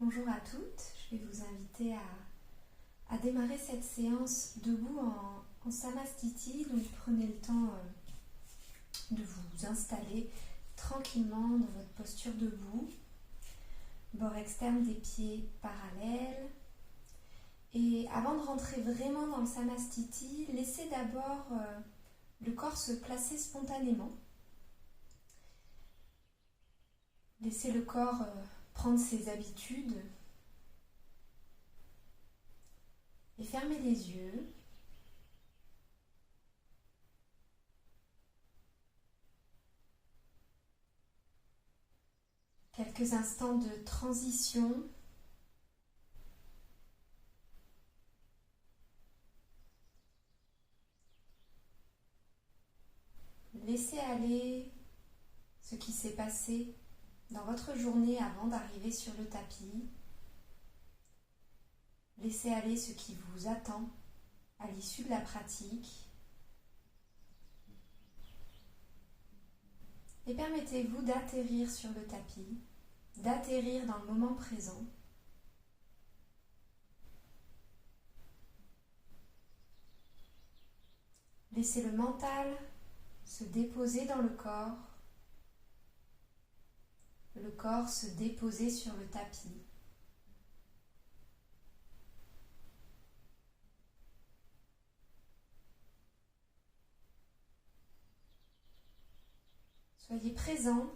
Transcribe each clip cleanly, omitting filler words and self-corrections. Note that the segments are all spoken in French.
Bonjour à toutes, je vais vous inviter à démarrer cette séance debout en Samastiti. Donc prenez le temps de vous installer tranquillement dans votre posture debout, bord externe des pieds parallèles. Et avant de rentrer vraiment dans le Samastiti, laissez d'abord le corps se placer spontanément. Laissez le corps prendre ses habitudes et fermez les yeux. Quelques instants de transition. Laissez aller ce qui s'est passé dans votre journée avant d'arriver sur le tapis. Laissez aller ce qui vous attend à l'issue de la pratique. Et permettez-vous d'atterrir sur le tapis, d'atterrir dans le moment présent. Laissez le mental se déposer dans le corps se déposer sur le tapis. Soyez présent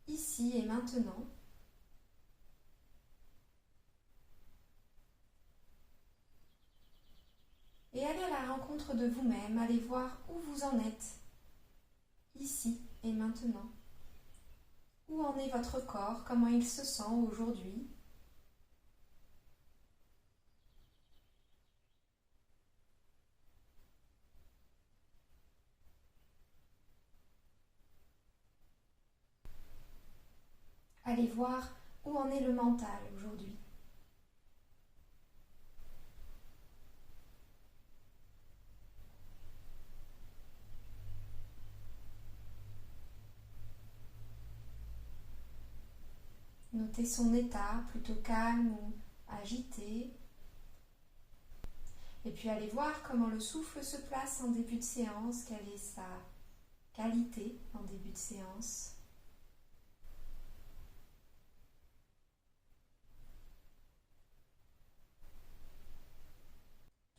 ici et maintenant. Et allez à la rencontre de vous-même, allez voir où vous en êtes, ici et maintenant. Où en est votre corps, comment il se sent aujourd'hui. Allez voir où en est le mental aujourd'hui. Notez son état, plutôt calme ou agité. Et puis allez voir comment le souffle se place en début de séance, quelle est sa qualité en début de séance.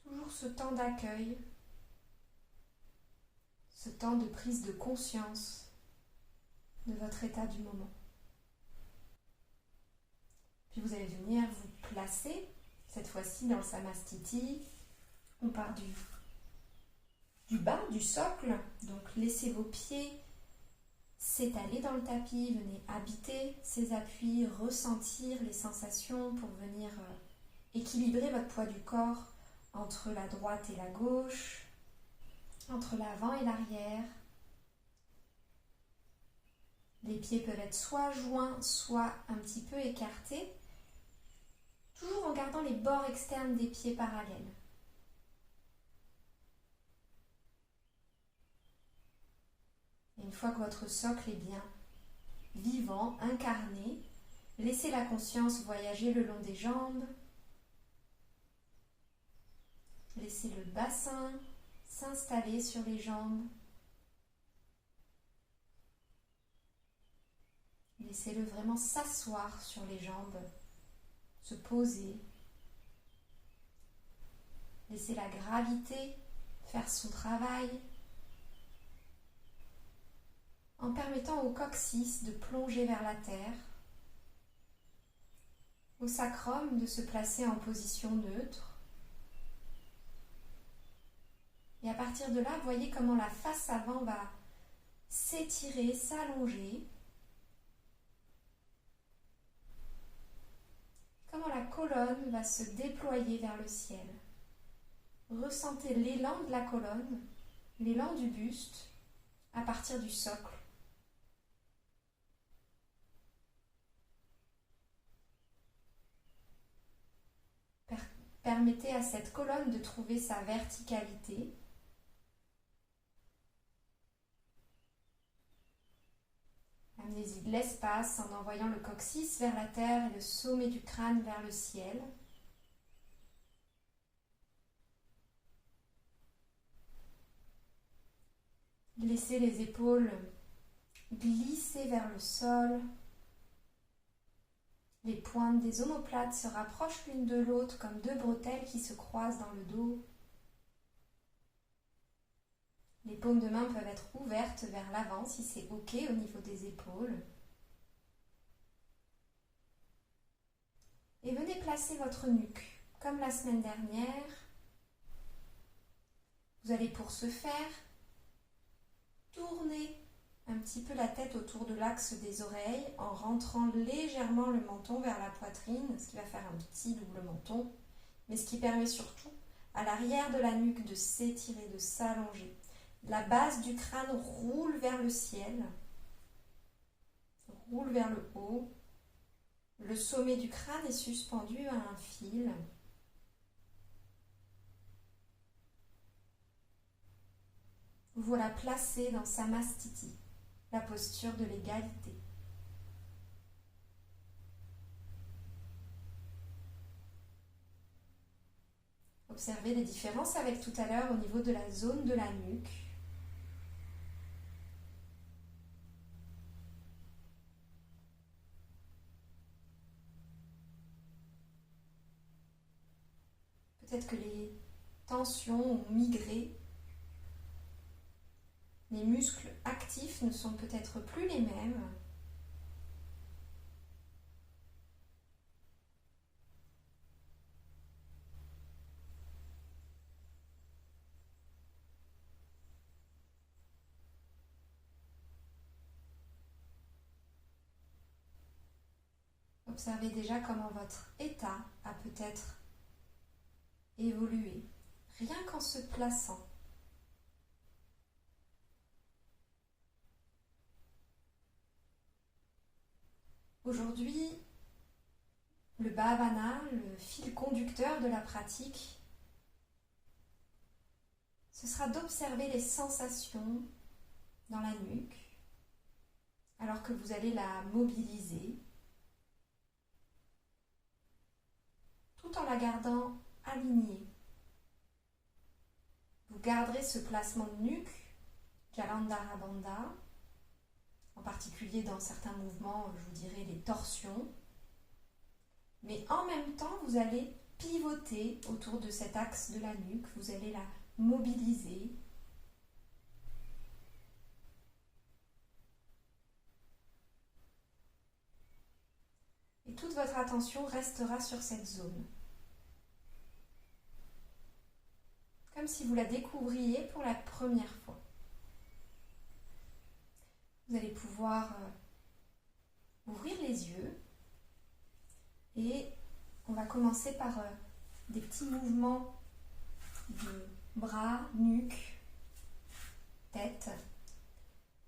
Toujours ce temps d'accueil, ce temps de prise de conscience de votre état du moment. Puis vous allez venir vous placer, cette fois-ci dans le Samastiti. On part du bas, du socle. Donc laissez vos pieds s'étaler dans le tapis. Venez habiter ces appuis, ressentir les sensations pour venir équilibrer votre poids du corps entre la droite et la gauche, entre l'avant et l'arrière. Les pieds peuvent être soit joints, soit un petit peu écartés, toujours en gardant les bords externes des pieds parallèles. Et une fois que votre socle est bien vivant, incarné, laissez la conscience voyager le long des jambes. Laissez le bassin s'installer sur les jambes. Laissez-le vraiment s'asseoir sur les jambes, se poser. Laissez la gravité faire son travail en permettant au coccyx de plonger vers la terre, au sacrum de se placer en position neutre. Et à partir de là, voyez comment la face avant va s'étirer, s'allonger. Comment la colonne va se déployer vers le ciel. Ressentez l'élan de la colonne, l'élan du buste à partir du socle. Permettez à cette colonne de trouver sa verticalité. Amenez-y de l'espace en envoyant le coccyx vers la terre et le sommet du crâne vers le ciel. Laissez les épaules glisser vers le sol. Les pointes des omoplates se rapprochent l'une de l'autre comme deux bretelles qui se croisent dans le dos. Les paumes de main peuvent être ouvertes vers l'avant si c'est OK au niveau des épaules. Et venez placer votre nuque comme la semaine dernière. Vous allez pour ce faire tourner un petit peu la tête autour de l'axe des oreilles en rentrant légèrement le menton vers la poitrine, ce qui va faire un petit double menton, mais ce qui permet surtout à l'arrière de la nuque de s'étirer, de s'allonger. La base du crâne roule vers le ciel, roule vers le haut. Le sommet du crâne est suspendu à un fil. Voilà placé dans Samastiti, la posture de l'égalité. Observez les différences avec tout à l'heure au niveau de la zone de la nuque. Peut-être que les tensions ont migré. Les muscles actifs ne sont peut-être plus les mêmes. Observez déjà comment votre état a peut-être évolué, rien qu'en se plaçant. Aujourd'hui, le Bhavana, le fil conducteur de la pratique, ce sera d'observer les sensations dans la nuque alors que vous allez la mobiliser tout en la gardant alignée. Vous garderez ce placement de nuque, Jalandhara Bandha, en particulier dans certains mouvements, je vous dirais les torsions. Mais en même temps, vous allez pivoter autour de cet axe de la nuque, vous allez la mobiliser. Et toute votre attention restera sur cette zone. Comme si vous la découvriez pour la première fois. Vous allez pouvoir ouvrir les yeux et on va commencer par des petits mouvements de bras, nuque, tête.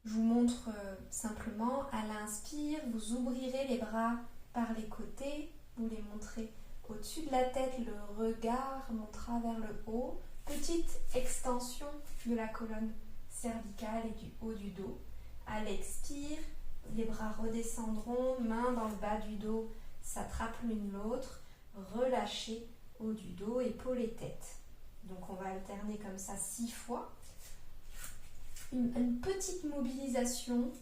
Je vous montre simplement, à l'inspire, vous ouvrirez les bras par les côtés, vous les montrez au-dessus de la tête, le regard montera vers le haut. Petite extension de la colonne cervicale et du haut du dos. À l'expire, les bras redescendront, mains dans le bas du dos, s'attrapent l'une l'autre, relâchez haut du dos, épaules et tête. Donc on va alterner comme ça 6 fois. Une petite mobilisation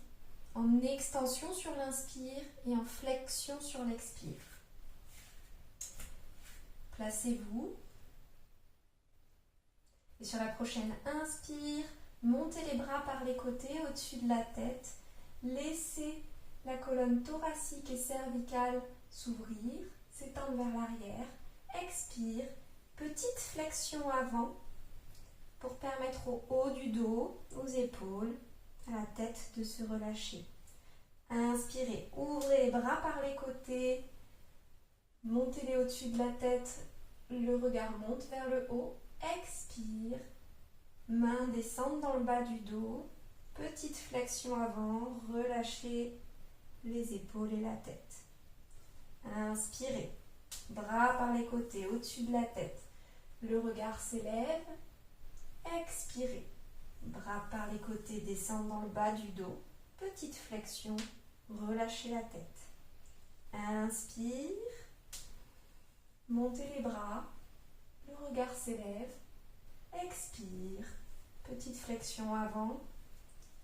en extension sur l'inspire et en flexion sur l'expire. Placez-vous. Et sur la prochaine inspire, montez les bras par les côtés au-dessus de la tête. Laissez la colonne thoracique et cervicale s'ouvrir, s'étendre vers l'arrière. Expire, petite flexion avant pour permettre au haut du dos, aux épaules, à la tête de se relâcher. Inspirez, ouvrez les bras par les côtés, montez-les au-dessus de la tête, le regard monte vers le haut. Expire, mains descendent dans le bas du dos, petite flexion avant, relâchez les épaules et la tête. Inspirez, bras par les côtés, au-dessus de la tête, le regard s'élève. Expirez, bras par les côtés descendent dans le bas du dos, petite flexion relâchez la tête. Inspire, montez les bras, le regard s'élève. Expire, petite flexion avant,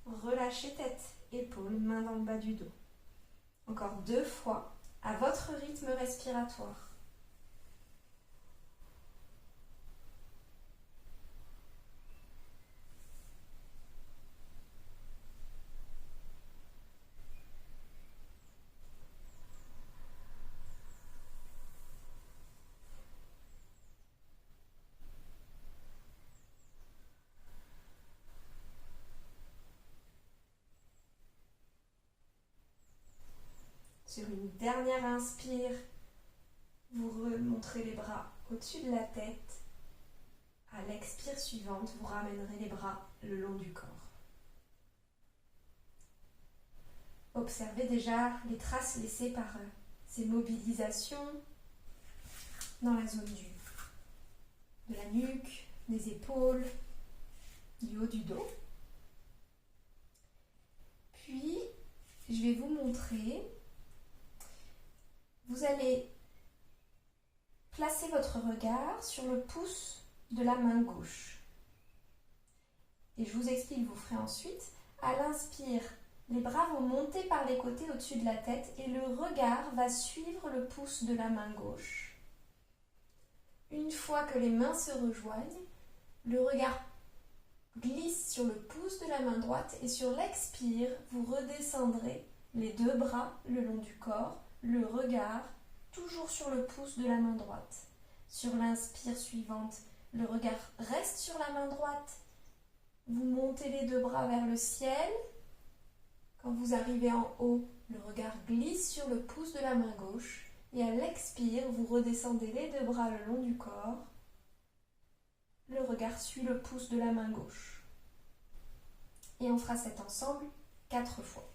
relâchez tête, épaules, mains dans le bas du dos. Encore 2 fois, à votre rythme respiratoire. Sur une dernière inspire, vous remonterez les bras au-dessus de la tête. À l'expire suivante, vous ramènerez les bras le long du corps. Observez déjà les traces laissées par ces mobilisations dans la zone de la nuque, des épaules, du haut du dos. Puis, je vais vous montrer. Vous allez placer votre regard sur le pouce de la main gauche. Et je vous explique, vous ferez ensuite. À l'inspire, les bras vont monter par les côtés au-dessus de la tête et le regard va suivre le pouce de la main gauche. Une fois que les mains se rejoignent, le regard glisse sur le pouce de la main droite et sur l'expire, vous redescendrez les 2 bras le long du corps, le regard toujours sur le pouce de la main droite. Sur l'inspire suivante, le regard reste sur la main droite. Vous montez les 2 bras vers le ciel. Quand vous arrivez en haut, le regard glisse sur le pouce de la main gauche. Et à l'expire, vous redescendez les 2 bras le long du corps. Le regard suit le pouce de la main gauche. Et on fera cet ensemble 4 fois.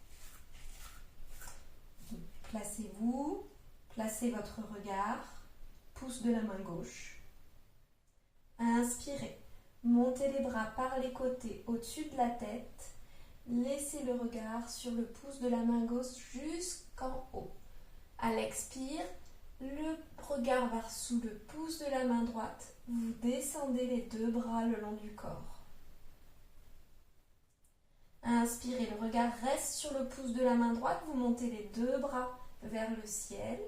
Placez-vous, placez votre regard, pouce de la main gauche. Inspirez, montez les bras par les côtés au-dessus de la tête. Laissez le regard sur le pouce de la main gauche jusqu'en haut. À l'expire, le regard va sous le pouce de la main droite. Vous descendez les 2 bras le long du corps. Inspirez, le regard reste sur le pouce de la main droite. Vous montez les 2 bras vers le ciel.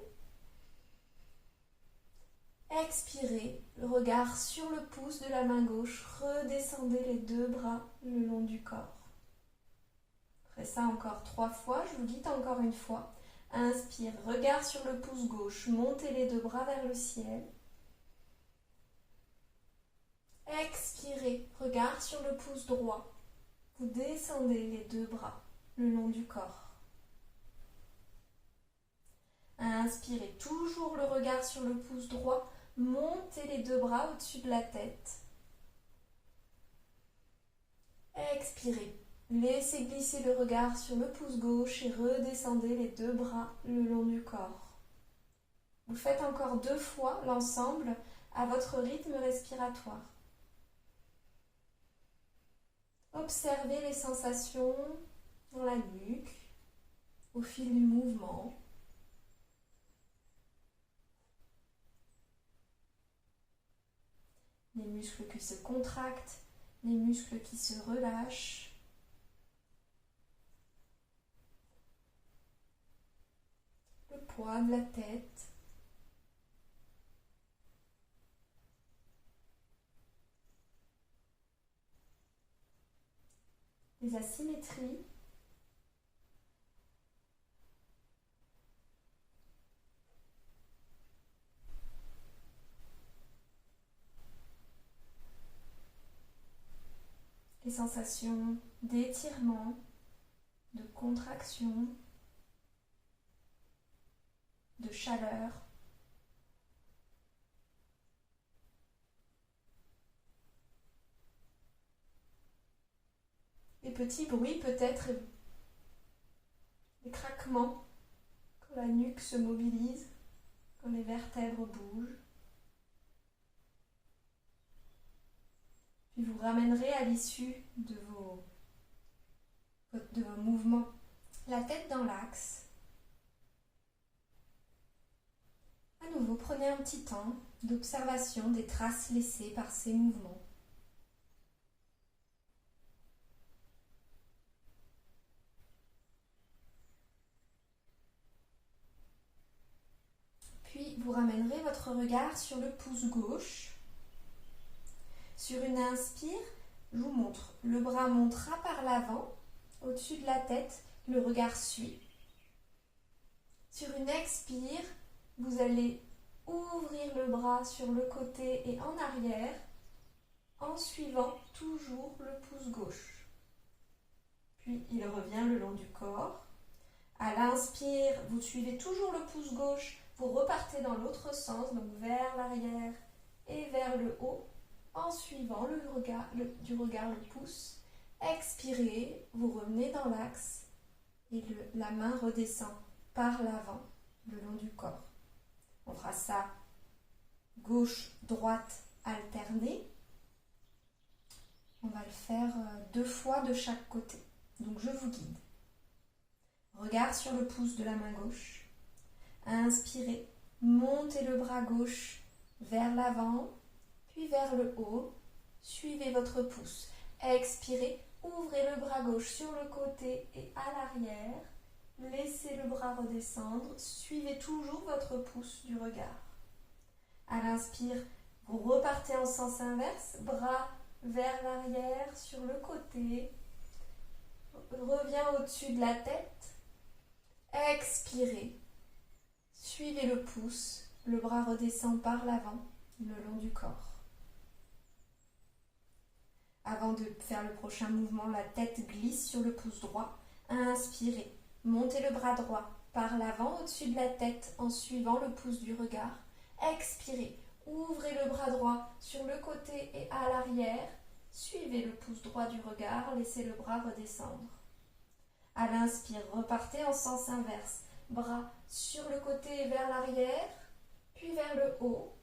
Expirez, le regard sur le pouce de la main gauche. Redescendez les 2 bras le long du corps. Faites ça encore 3 fois. Je vous guide encore une fois. Inspire, regard sur le pouce gauche. Montez les 2 bras vers le ciel. Expirez, regard sur le pouce droit. Vous descendez les 2 bras le long du corps. Inspirez, toujours le regard sur le pouce droit. Montez les 2 bras au-dessus de la tête. Expirez, laissez glisser le regard sur le pouce gauche et redescendez les 2 bras le long du corps. Vous faites encore 2 fois l'ensemble à votre rythme respiratoire. Observez les sensations dans la nuque au fil du mouvement. Les muscles qui se contractent, les muscles qui se relâchent. Le poids de la tête. Les asymétries. Les sensations d'étirement, de contraction, de chaleur. Les petits bruits peut-être, les craquements quand la nuque se mobilise, quand les vertèbres bougent. Puis vous ramènerez à l'issue de vos mouvements la tête dans l'axe. À nouveau, prenez un petit temps d'observation des traces laissées par ces mouvements. Puis, vous ramènerez votre regard sur le pouce gauche. Sur une inspire, je vous montre, le bras montera par l'avant, au-dessus de la tête, le regard suit. Sur une expire, vous allez ouvrir le bras sur le côté et en arrière, en suivant toujours le pouce gauche. Puis il revient le long du corps. À l'inspire, vous suivez toujours le pouce gauche, vous repartez dans l'autre sens, donc vers l'arrière et vers le haut, en suivant du regard le pouce. Expirez, vous revenez dans l'axe et la main redescend par l'avant, le long du corps. On fera ça gauche-droite alternée. On va le faire 2 fois de chaque côté. Donc je vous guide. Regard sur le pouce de la main gauche. Inspirez, montez le bras gauche vers l'avant, puis vers le haut. Suivez votre pouce. Expirez, ouvrez le bras gauche sur le côté et à l'arrière. Laissez le bras redescendre. Suivez toujours votre pouce du regard. À l'inspire, vous repartez en sens inverse, bras vers l'arrière sur le côté. Revient au-dessus de la tête. Expirez. Suivez le pouce. Le bras redescend par l'avant, le long du corps. Avant de faire le prochain mouvement, la tête glisse sur le pouce droit. Inspirez. Montez le bras droit par l'avant au-dessus de la tête en suivant le pouce du regard. Expirez. Ouvrez le bras droit sur le côté et à l'arrière. Suivez le pouce droit du regard. Laissez le bras redescendre. À l'inspire, repartez en sens inverse. Bras sur le côté et vers l'arrière, puis vers le haut.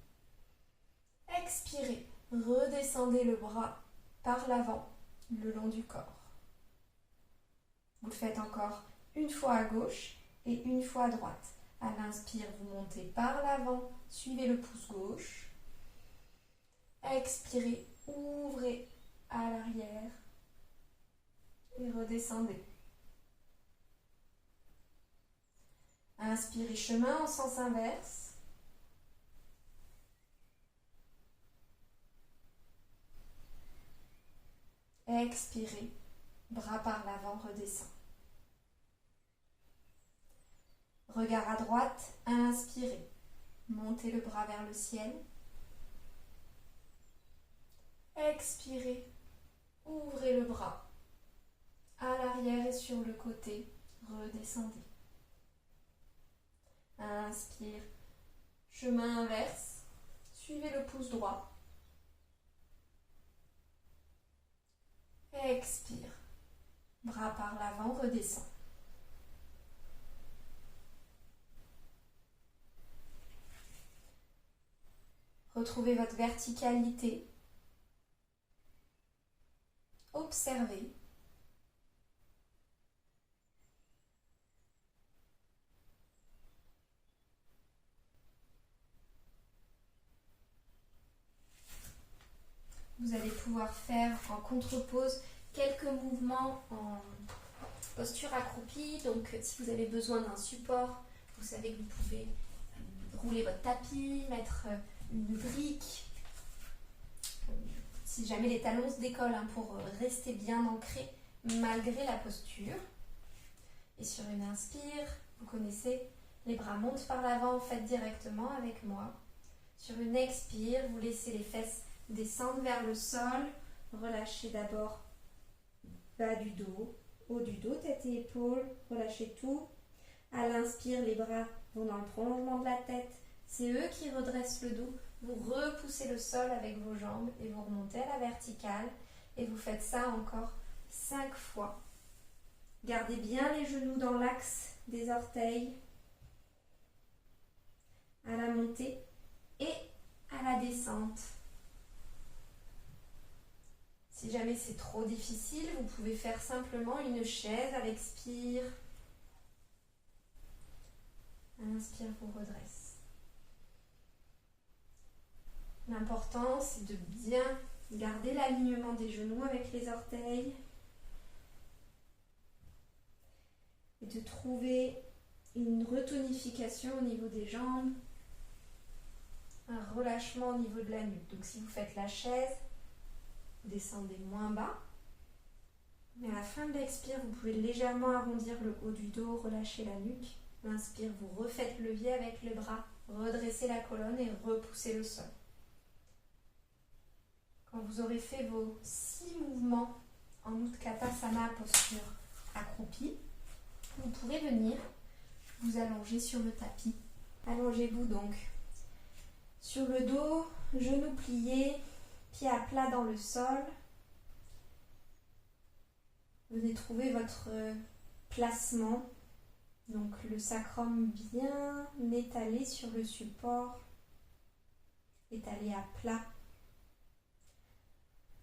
Expirez. Redescendez le bras par l'avant, le long du corps. Vous le faites encore une fois à gauche et une fois à droite. À l'inspire, vous montez par l'avant, suivez le pouce gauche. Expirez, ouvrez à l'arrière et redescendez. Inspirez, chemin en sens inverse. Expirez, bras par l'avant, redescend. Regard à droite, inspirez. Montez le bras vers le ciel. Expirez, ouvrez le bras. À l'arrière et sur le côté, redescendez. Inspire, chemin inverse. Suivez le pouce droit. Expire, bras par l'avant, redescend. Retrouvez votre verticalité. Observez. Vous allez pouvoir faire en contre-pose quelques mouvements en posture accroupie. Donc si vous avez besoin d'un support, vous savez que vous pouvez rouler votre tapis, mettre une brique. Si jamais les talons se décollent, pour rester bien ancrés malgré la posture. Et sur une inspire, vous connaissez, les bras montent par l'avant, faites directement avec moi. Sur une expire, vous laissez les fesses descendre vers le sol. Relâchez d'abord bas du dos, haut du dos, tête et épaules. Relâchez tout. À l'inspire, les bras vont dans le prolongement de la tête. C'est eux qui redressent le dos. Vous repoussez le sol avec vos jambes et vous remontez à la verticale. Et vous faites ça encore 5 fois. Gardez bien les genoux dans l'axe des orteils. À la montée et à la descente. Si jamais c'est trop difficile, vous pouvez faire simplement une chaise à l'expire inspire, vous redresse. L'important, c'est de bien garder l'alignement des genoux avec les orteils et de trouver une retonification au niveau des jambes, un relâchement au niveau de la nuque. Donc si vous faites la chaise, vous descendez moins bas. Mais à la fin de l'expire, vous pouvez légèrement arrondir le haut du dos, relâcher la nuque. L'inspire, vous refaites levier avec le bras, redressez la colonne et repoussez le sol. Quand vous aurez fait vos 6 mouvements en Utkatasana, posture accroupie, vous pourrez venir vous allonger sur le tapis. Allongez-vous donc sur le dos, genoux pliés, pieds à plat dans le sol. Venez trouver votre placement, donc le sacrum bien étalé sur le support, étalé à plat.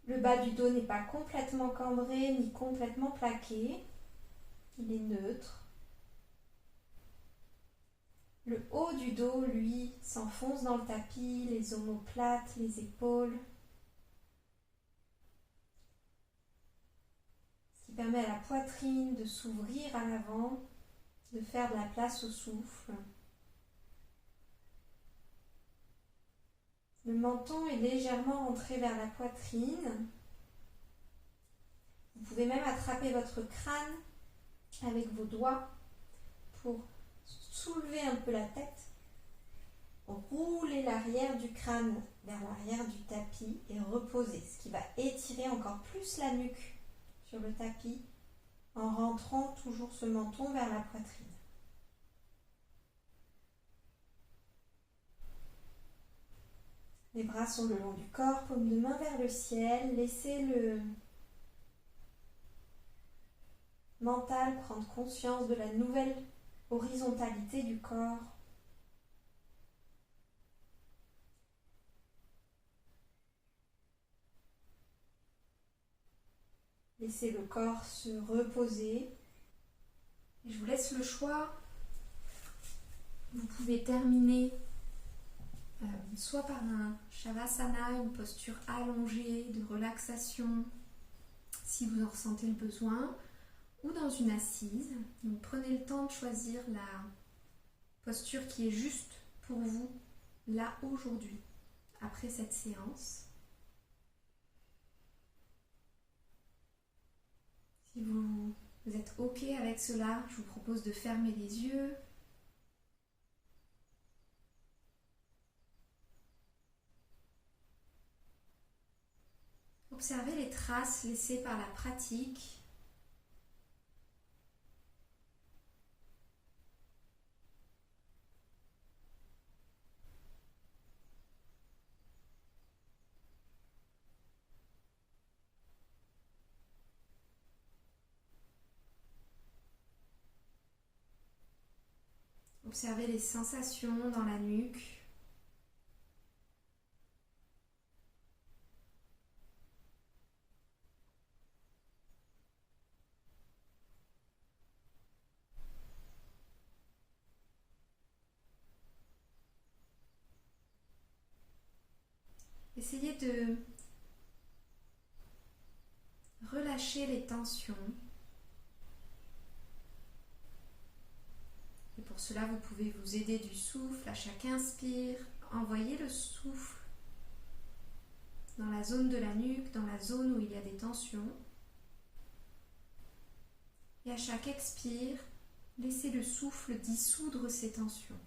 Le bas du dos n'est pas complètement cambré ni complètement plaqué, il est neutre. Le haut du dos, lui, s'enfonce dans le tapis, les omoplates, les épaules. Ce qui permet à la poitrine de s'ouvrir à l'avant, de faire de la place au souffle. Le menton est légèrement rentré vers la poitrine. Vous pouvez même attraper votre crâne avec vos doigts pour soulever un peu la tête, rouler l'arrière du crâne vers l'arrière du tapis et reposer, ce qui va étirer encore plus la nuque sur le tapis en rentrant toujours ce menton vers la poitrine. Les bras sont le long du corps, paume de main vers le ciel, laissez le mental prendre conscience de la nouvelle horizontalité du corps. Laissez le corps se reposer. Et je vous laisse le choix. Vous pouvez terminer soit par un Shavasana, une posture allongée de relaxation, si vous en ressentez le besoin, ou dans une assise. Donc prenez le temps de choisir la posture qui est juste pour vous, là, aujourd'hui, après cette séance. Si vous êtes OK avec cela, je vous propose de fermer les yeux. Observez les traces laissées par la pratique. Observez les sensations dans la nuque. Essayez de relâcher les tensions. Et pour cela, vous pouvez vous aider du souffle. À chaque inspire, envoyez le souffle dans la zone de la nuque, dans la zone où il y a des tensions. Et à chaque expire, laissez le souffle dissoudre ces tensions.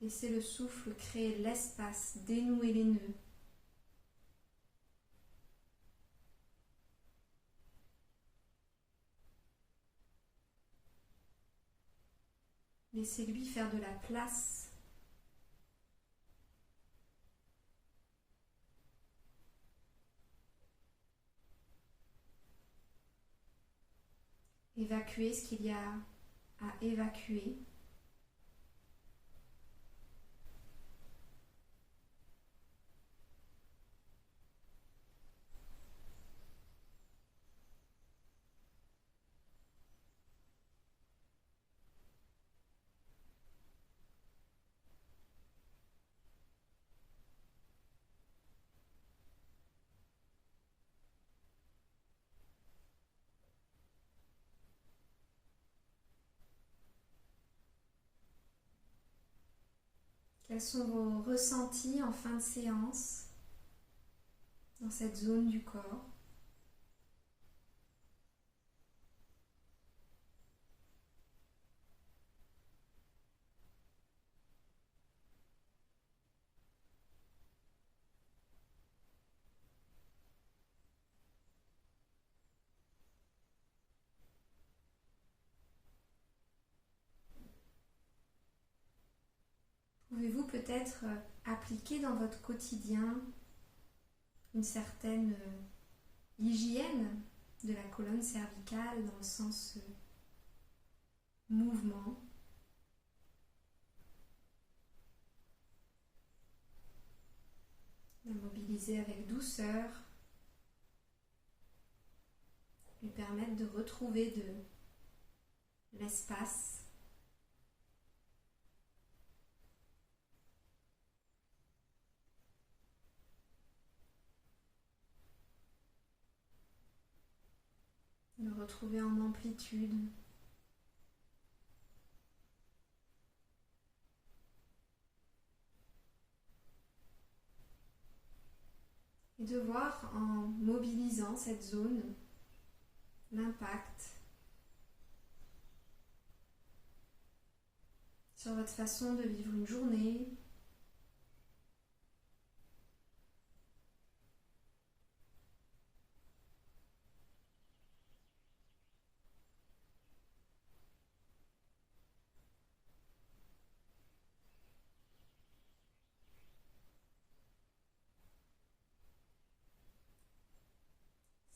Laissez le souffle créer l'espace, dénouer les nœuds. Laissez-lui faire de la place. évacuer ce qu'il y a à évacuer. Quels sont vos ressentis en fin de séance dans cette zone du corps? Pouvez-vous peut-être appliquer dans votre quotidien une certaine hygiène de la colonne cervicale dans le sens mouvement? La mobiliser avec douceur, lui permettre de retrouver de l'espace. De retrouver en amplitude. Et de voir en mobilisant cette zone l'impact sur votre façon de vivre une journée,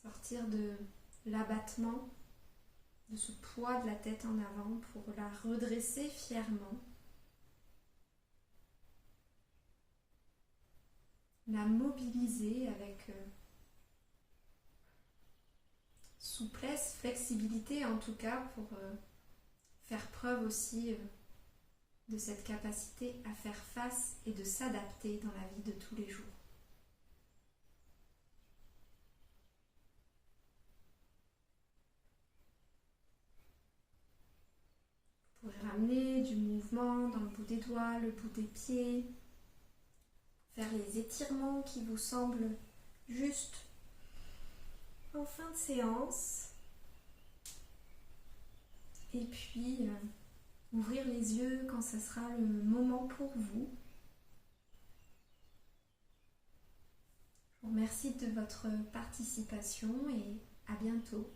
sortir de l'abattement, de ce poids de la tête en avant pour la redresser fièrement. La mobiliser avec souplesse, flexibilité en tout cas pour faire preuve aussi de cette capacité à faire face et de s'adapter dans la vie de tous les jours. Vous pouvez ramener du mouvement dans le bout des doigts, le bout des pieds, faire les étirements qui vous semblent justes en fin de séance. Et puis, ouvrir les yeux quand ce sera le moment pour vous. Je vous remercie de votre participation et à bientôt.